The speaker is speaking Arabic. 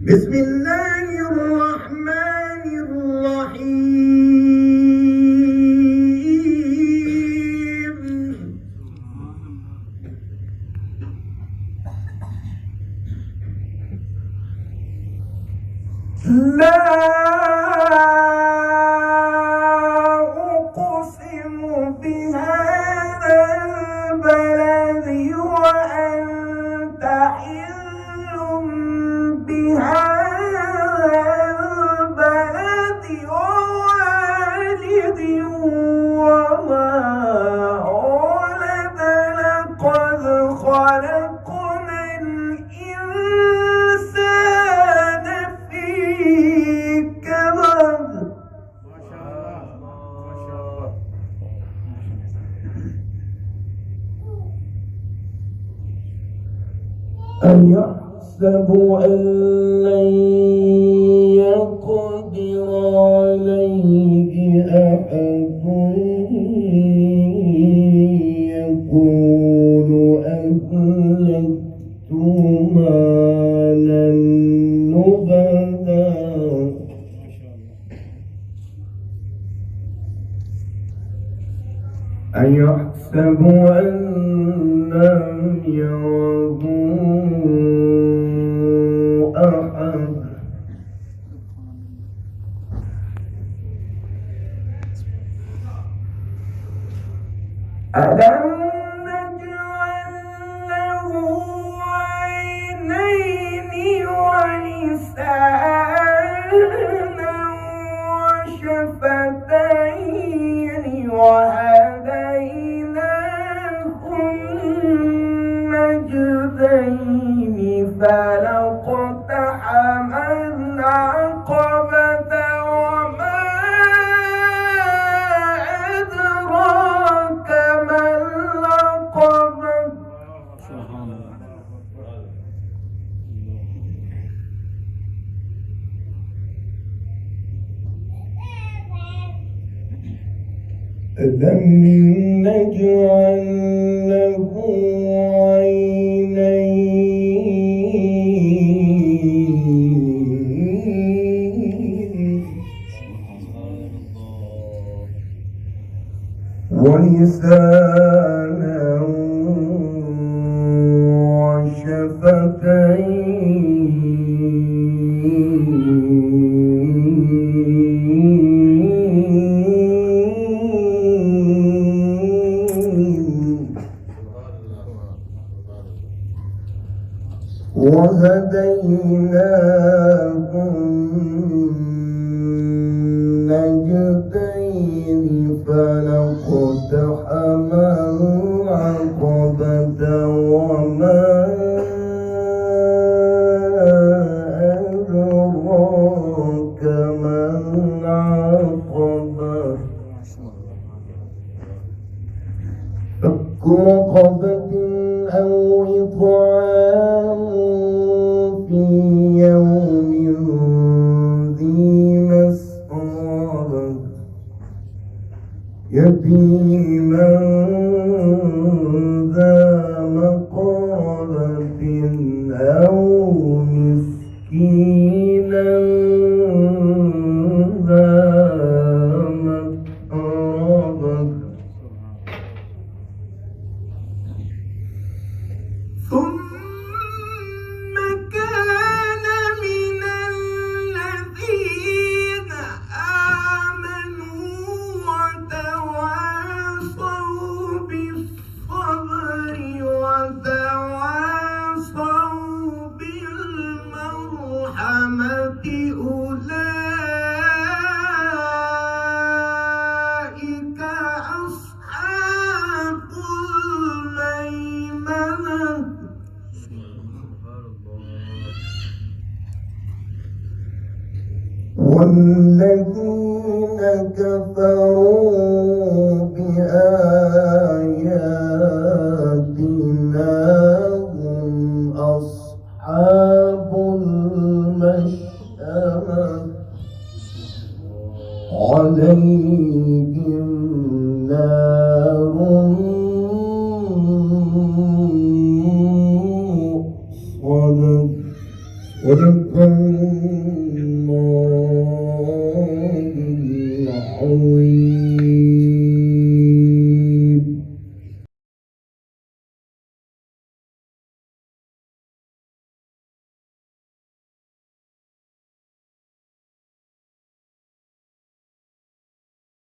بسم الله الرحمن الرحيم. لا أقسم بهذا البلد وأنت حل بهذا البلد ووالد وما ولد لقد خلقنا الإنسان في كبد. ما شاء الله ما شاء الله. أيحسب أن لن يقدر عليه أحد يقول أهلكت مالا لبدا. أيحسب أن لم يره أحد ألم نجعل له عينين ولسانا وشفتين وهديناه النجدين فلاقتحم العقبة وما أدراك ما العقبة. سبحان الله. ألم نجعل له عينين ولسانا وشفتين وهديناه النجدين فلاقتحم العقبة وما أدراك ما العقبة. فك رقبة أو إطعام في يوم ذي مسغبة يتيما ذا مقربة أو مسكينا ذا متربة ثم كان من الذين آمنوا وتواصوا بالصبر وتواصوا بالمرحمة أولئك أصحاب الميمنة. والذين كفروا بآياتنا هم أصحاب المشأمة عليهم نار مؤصدة ولكم